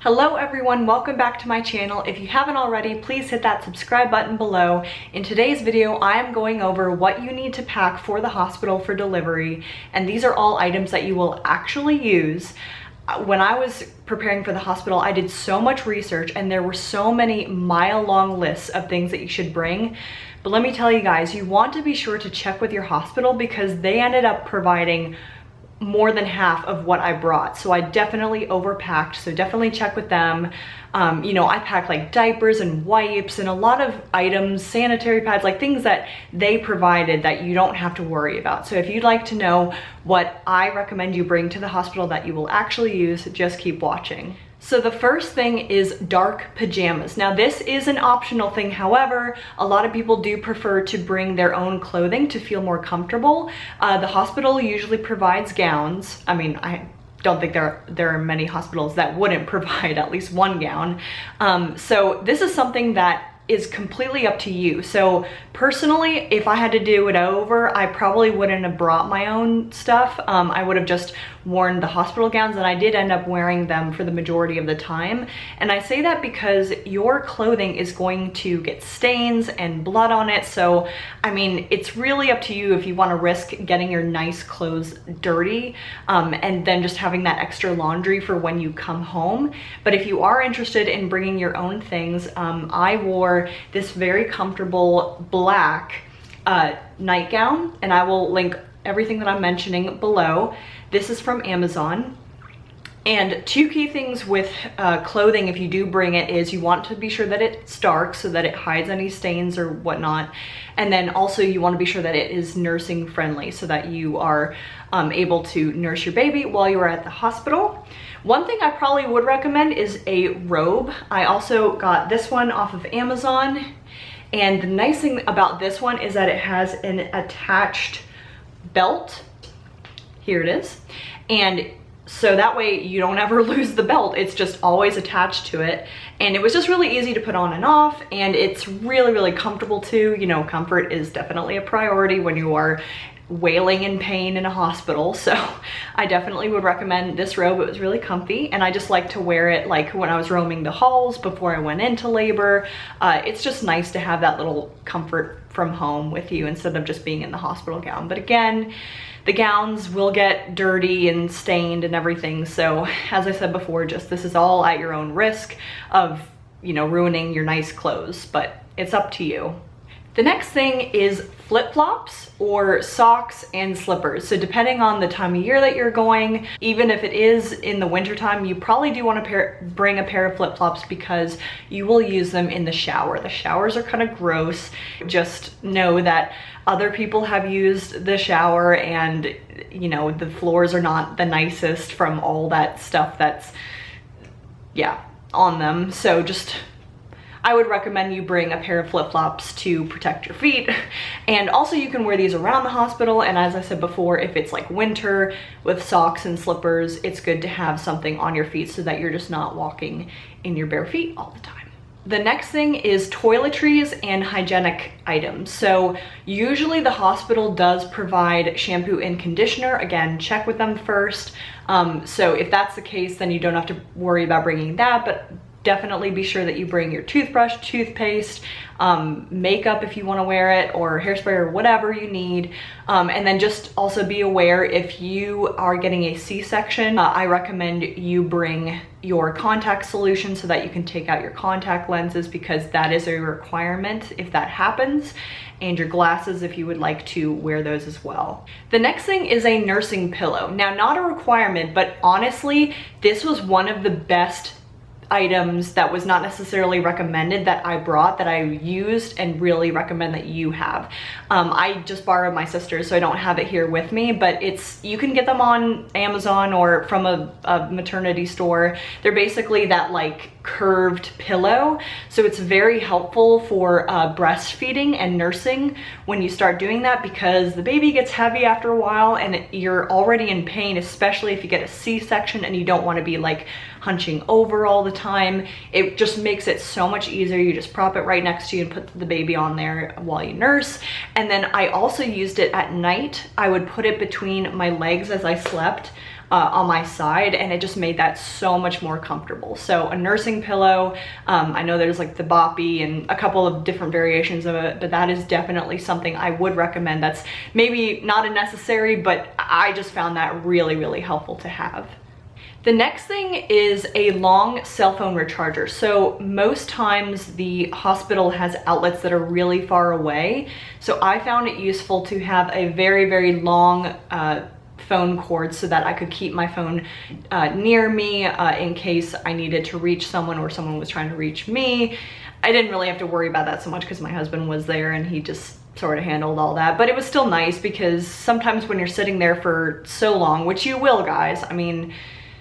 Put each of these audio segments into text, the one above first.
Hello everyone, welcome back to my channel. If you haven't already, please hit that subscribe button below. In today's video, I am going over what you need to pack for the hospital for delivery, and these are all items that you will actually use. When I was preparing for the hospital, I did so much research and there were so many mile-long lists of things that you should bring. But let me tell you guys, you want to be sure to check with your hospital because they ended up providing more than half of what I brought. So I definitely overpacked, so definitely check with them. You know, I packed like diapers and wipes and a lot of items, sanitary pads, like things that they provided that you don't have to worry about. So if you'd like to know what I recommend you bring to the hospital that you will actually use, just keep watching. So the first thing is dark pajamas. Now this is an optional thing, however, a lot of people do prefer to bring their own clothing to feel more comfortable. The hospital usually provides gowns. I mean, I don't think there are many hospitals that wouldn't provide at least one gown. So this is something that is completely up to you. So personally, if I had to do it over, I probably wouldn't have brought my own stuff. I would have just worn the hospital gowns, and I did end up wearing them for the majority of the time. And I say that because your clothing is going to get stains and blood on it. So, I mean, it's really up to you if you want to risk getting your nice clothes dirty and then just having that extra laundry for when you come home. But if you are interested in bringing your own things, I wore this very comfortable black nightgown, and I will link everything that I'm mentioning below. This is from Amazon. And two key things with clothing, if you do bring it, is you want to be sure that it's dark so that it hides any stains or whatnot. And then also you want to be sure that it is nursing friendly so that you are able to nurse your baby while you are at the hospital. One thing I probably would recommend is a robe. I also got this one off of Amazon. And the nice thing about this one is that it has an attached belt. Here it is. And so that way you don't ever lose the belt. It's just always attached to it. And it was just really easy to put on and off, and it's really, really comfortable too. You know, comfort is definitely a priority when you are wailing in pain in a hospital. So I definitely would recommend this robe. It was really comfy, and I just like to wear it like when I was roaming the halls before I went into labor. It's just nice to have that little comfort from home with you instead of just being in the hospital gown. But again, the gowns will get dirty and stained and everything. So as I said before, just this is all at your own risk of, you know, ruining your nice clothes, but it's up to you. The next thing is flip-flops or socks and slippers. So depending on the time of year that you're going, even if it is in the wintertime, you probably do want to bring a pair of flip-flops because you will use them in the shower. The showers are kind of gross. Just know that other people have used the shower and, you know, the floors are not the nicest from all that stuff that's, yeah, on them. So just, I would recommend you bring a pair of flip-flops to protect your feet. And also you can wear these around the hospital. And as I said before, if it's like winter with socks and slippers, it's good to have something on your feet so that you're just not walking in your bare feet all the time. The next thing is toiletries and hygienic items. So usually the hospital does provide shampoo and conditioner. Again, check with them first. So if that's the case, then you don't have to worry about bringing that, but definitely be sure that you bring your toothbrush, toothpaste, makeup if you want to wear it, or hairspray or whatever you need. And then just also be aware if you are getting a C-section, I recommend you bring your contact solution so that you can take out your contact lenses, because that is a requirement if that happens, and your glasses if you would like to wear those as well. The next thing is a nursing pillow. Now, not a requirement, but honestly, this was one of the best items that was not necessarily recommended that I brought, that I used and really recommend that you have. I just borrowed my sister's, so I don't have it here with me, but you can get them on Amazon or from a maternity store. They're basically that like curved pillow, so it's very helpful for breastfeeding and nursing when you start doing that, because the baby gets heavy after a while and you're already in pain, especially if you get a C-section and you don't want to be like hunching over all the time. It just makes it so much easier. You just prop it right next to you and put the baby on there while you nurse. And then I also used it at night. I would put it between my legs as I slept. on my side, and it just made that so much more comfortable. So a nursing pillow, I know there's like the boppy and a couple of different variations of it, but that is definitely something I would recommend. That's maybe not a necessary, but I just found that really, really helpful to have. The next thing is a long cell phone recharger. So most times the hospital has outlets that are really far away. So I found it useful to have a very, very long phone cord so that I could keep my phone near me in case I needed to reach someone or someone was trying to reach me. I didn't really have to worry about that so much because my husband was there and he just sort of handled all that. But it was still nice because sometimes when you're sitting there for so long, which you will, guys, I mean,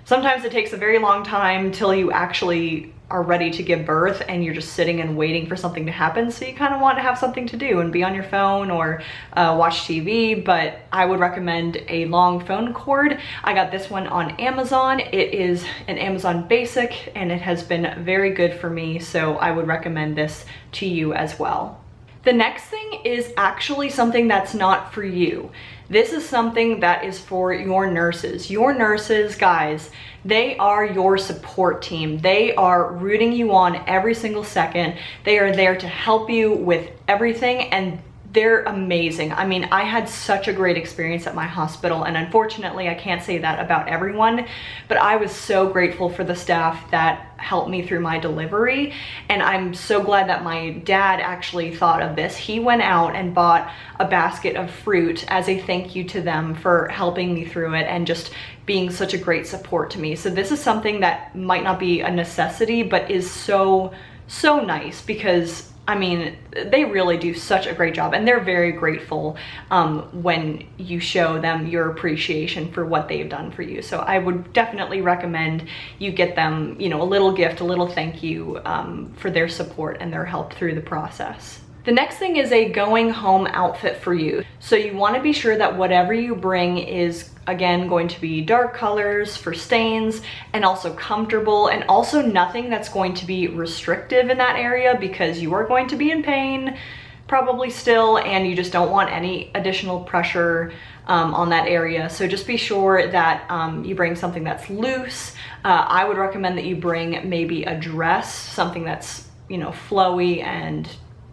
sometimes it takes a very long time till you actually are ready to give birth and you're just sitting and waiting for something to happen. So you kind of want to have something to do and be on your phone or watch TV, but I would recommend a long phone cord. I got this one on Amazon. It is an Amazon Basic and it has been very good for me. So I would recommend this to you as well. The next thing is actually something that's not for you. This is something that is for your nurses. Your nurses, guys, they are your support team. They are rooting you on every single second. They are there to help you with everything, and they're amazing. I mean, I had such a great experience at my hospital, and unfortunately I can't say that about everyone, but I was so grateful for the staff that helped me through my delivery, and I'm so glad that my dad actually thought of this. He went out and bought a basket of fruit as a thank you to them for helping me through it and just being such a great support to me. So this is something that might not be a necessity, but is so nice because I mean, they really do such a great job, and they're very grateful when you show them your appreciation for what they've done for you. So I would definitely recommend you get them, you know, a little gift, a little thank you for their support and their help through the process. The next thing is a going home outfit for you. So you want to be sure that whatever you bring is, again, going to be dark colors for stains and also comfortable, and also nothing that's going to be restrictive in that area because you are going to be in pain probably still, and you just don't want any additional pressure on that area. So just be sure that you bring something that's loose. I would recommend that you bring maybe a dress, something that's, you know, flowy and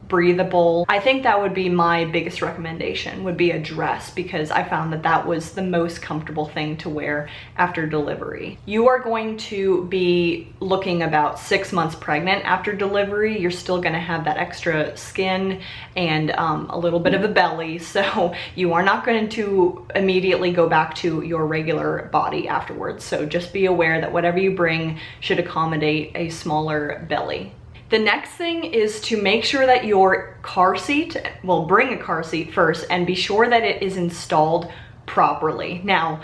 breathable. I think that would be my biggest recommendation, would be a dress, because I found that that was the most comfortable thing to wear after delivery. You are going to be looking about 6 months pregnant after delivery. You're still going to have that extra skin and a little bit of a belly, so you are not going to immediately go back to your regular body afterwards. So just be aware that whatever you bring should accommodate a smaller belly. The next thing is to make sure that your car seat, well, bring a car seat first and be sure that it is installed properly. Now,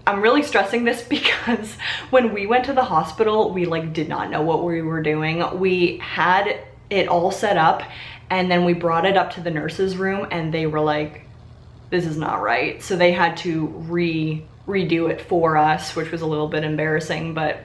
I'm really stressing this because when we went to the hospital, we like did not know what we were doing. We had it all set up and then we brought it up to the nurse's room and they were like, this is not right. So they had to redo it for us, which was a little bit embarrassing, but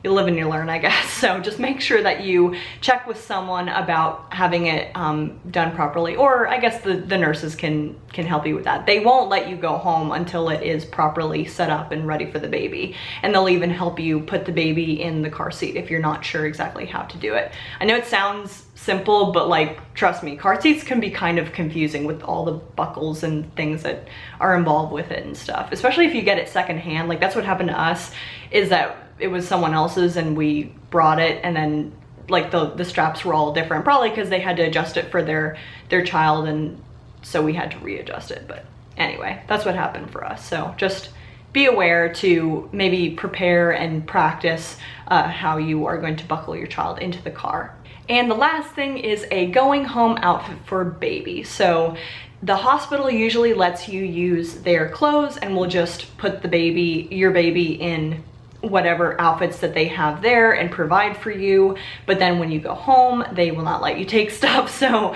you live and you learn, I guess. So just make sure that you check with someone about having it done properly, or I guess the nurses can help you with that. They won't let you go home until it is properly set up and ready for the baby, and they'll even help you put the baby in the car seat if you're not sure exactly how to do it. I know it sounds simple, but like, trust me, car seats can be kind of confusing with all the buckles and things that are involved with it and stuff, especially if you get it secondhand. Like that's what happened to us, is that it was someone else's and we brought it, and then like the straps were all different, probably because they had to adjust it for their child, and so we had to readjust it. But anyway, that's what happened for us. So just be aware to maybe prepare and practice how you are going to buckle your child into the car. And the last thing is a going home outfit for baby. So the hospital usually lets you use their clothes and will just put your baby in whatever outfits that they have there and provide for you. But then when you go home, they will not let you take stuff. So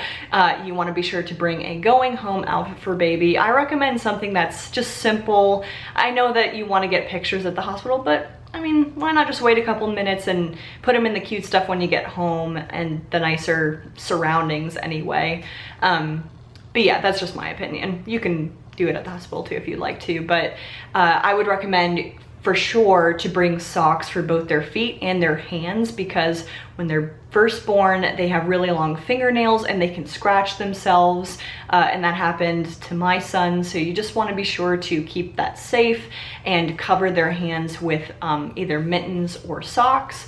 you want to be sure to bring a going home outfit for baby. I recommend something that's just simple. I know that you want to get pictures at the hospital, but I mean, why not just wait a couple minutes and put them in the cute stuff when you get home and the nicer surroundings anyway. But yeah, that's just my opinion. You can do it at the hospital too if you'd like to, but I would recommend for sure to bring socks for both their feet and their hands, because when they're first born, they have really long fingernails and they can scratch themselves, and that happened to my son. So you just want to be sure to keep that safe and cover their hands with either mittens or socks.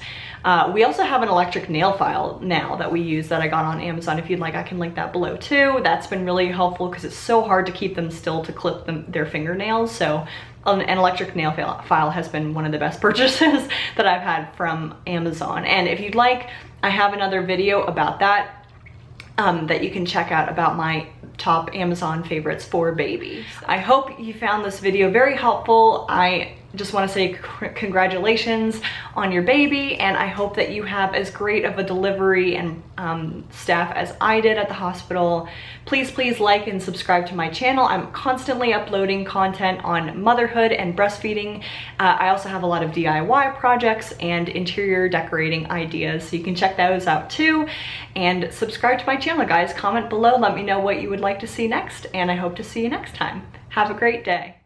We also have an electric nail file now that we use that I got on Amazon. If you'd like, I can link that below too. That's been really helpful because it's so hard to keep them still to clip their fingernails. So an electric nail file has been one of the best purchases that I've had from Amazon. And if you'd like, I have another video about that that you can check out about my top Amazon favorites for babies. I hope you found this video very helpful. I just want to say congratulations on your baby, and I hope that you have as great of a delivery and staff as I did at the hospital. Please like and subscribe to my channel. I'm constantly uploading content on motherhood and breastfeeding. I also have a lot of DIY projects and interior decorating ideas, so you can check those out too. And subscribe to my channel, guys. Comment below, let me know what you would like to see next, and I hope to see you next time. Have a great day.